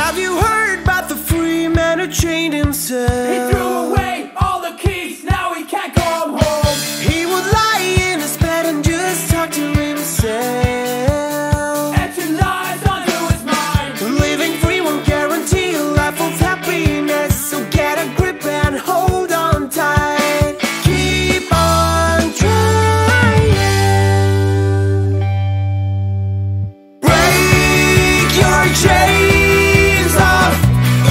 Have you heard about the free man who chained himself? He threw away all the keys, now he can't come home. He would lie in his bed and just talk to himself. Etching lies onto his mind. Living free won't guarantee a life of happiness, so get a grip and hold on tight. Keep on trying. Break your chains off.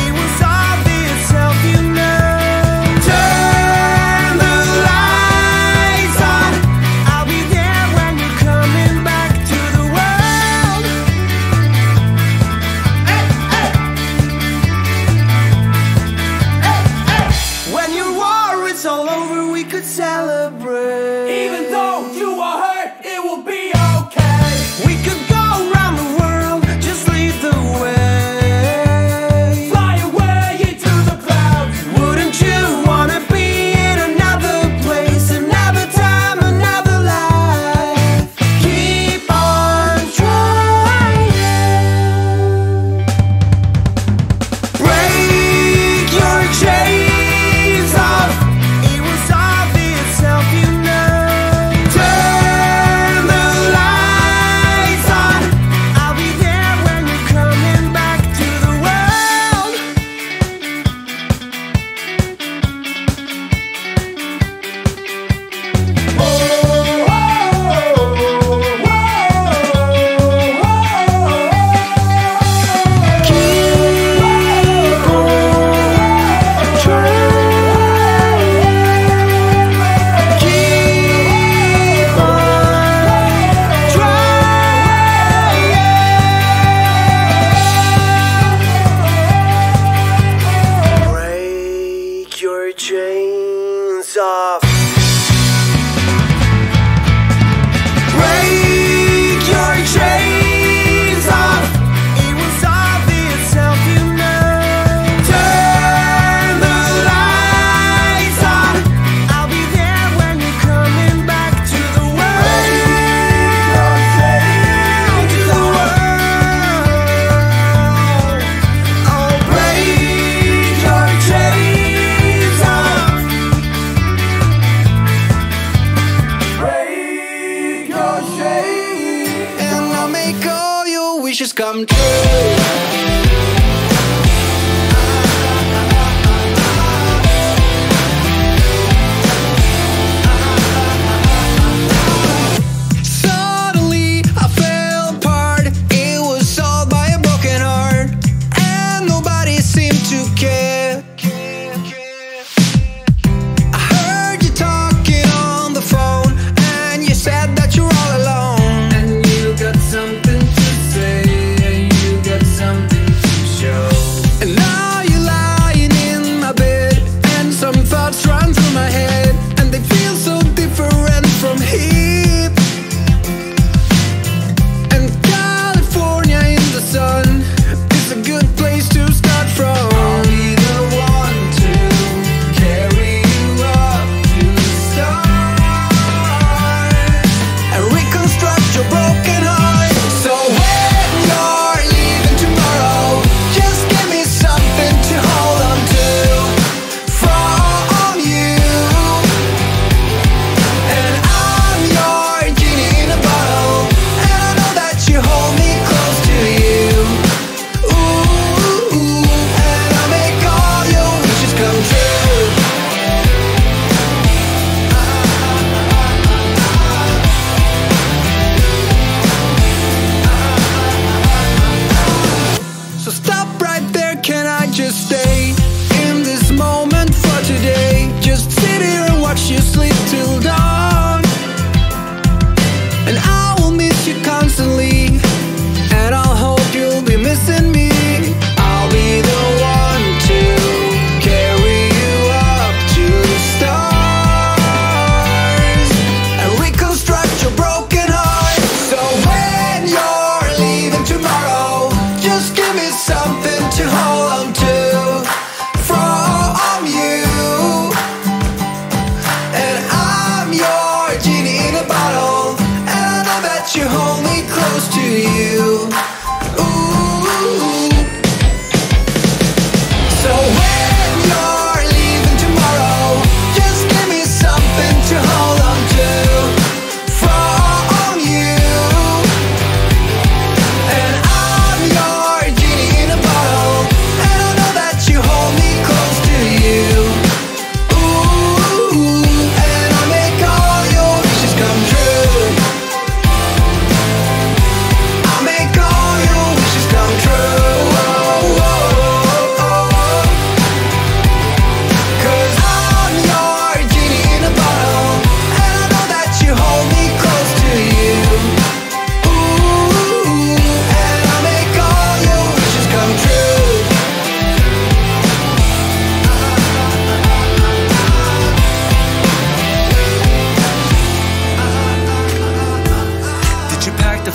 It was obvious, help you now.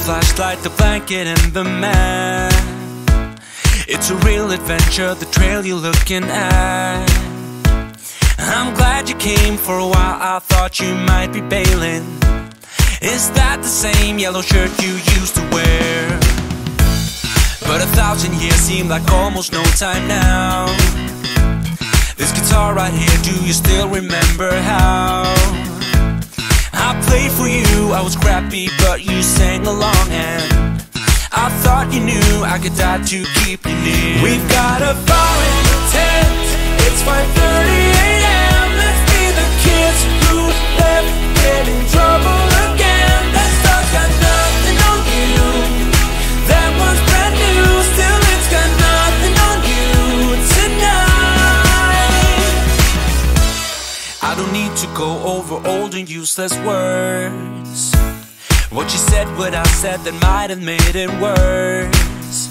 flashlight, the blanket, and the map. It's a real adventure, the trail you're looking at. I'm glad you came. For a while I thought you might be bailing. Is that the same yellow shirt you used to wear? But 1,000 years seem like almost no time now. This guitar right here, do you still remember how I played for you? I was crappy but you sang along, and I thought you knew I could die to keep you near. We've got a bar in the tent. It's 5:30 a.m. Let's be the kids who left, get in trouble again. That stuff's got nothing on you. That one's brand new, still it's got nothing on you tonight. I don't need to go over old and useless words. What you said, what I said, that might have made it worse.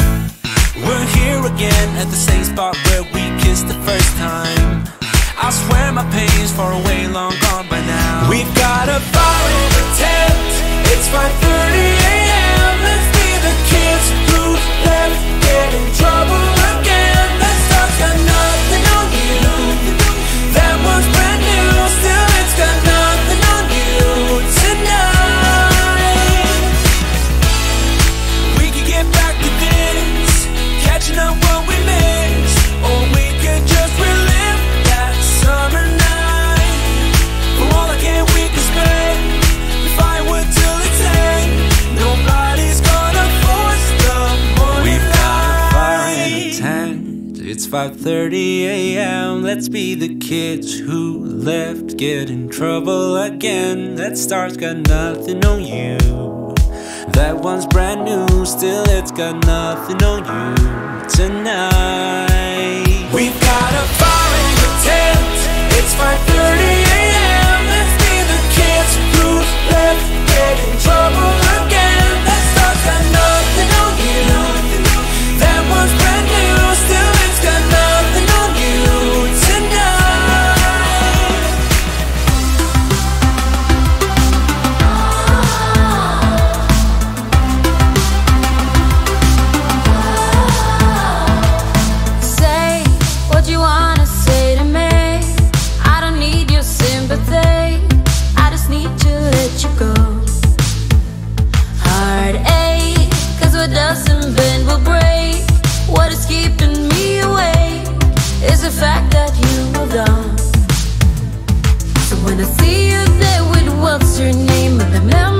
We're here again at the same spot where we kissed the first time. I swear my pain's far away, long gone by now. We've got a bar in the tent. It's 5:30 a.m. Let's be the kids who left, get in trouble again. That stuff's got nothing on you. That one's brand new, still it's got nothing on you tonight. We could get back to this, catching up what we missed, or we could just relive that summer night. For all I can, we can spend the firewood till it's end. Nobody's gonna force the morning. We've got a fire in the tent. It's 5:30 a.m. Let's be the kids who left, get in trouble again. That star's got nothing on you. That one's brand new, still it's got nothing on you tonight. We've got a fire in the tent. It's 5:30 a.m. Let's be the kids who left, get in trouble again. That stuff's got nothing on you. That one's brand new, still it's got nothing on you tonight. Say what you wanna say to me. I don't need your sympathy. I just need to let you go. Heartache, 'cause what doesn't bend will break. What is keeping me awake is the fact that you moved on. So when I see you there with what's your name, and the memory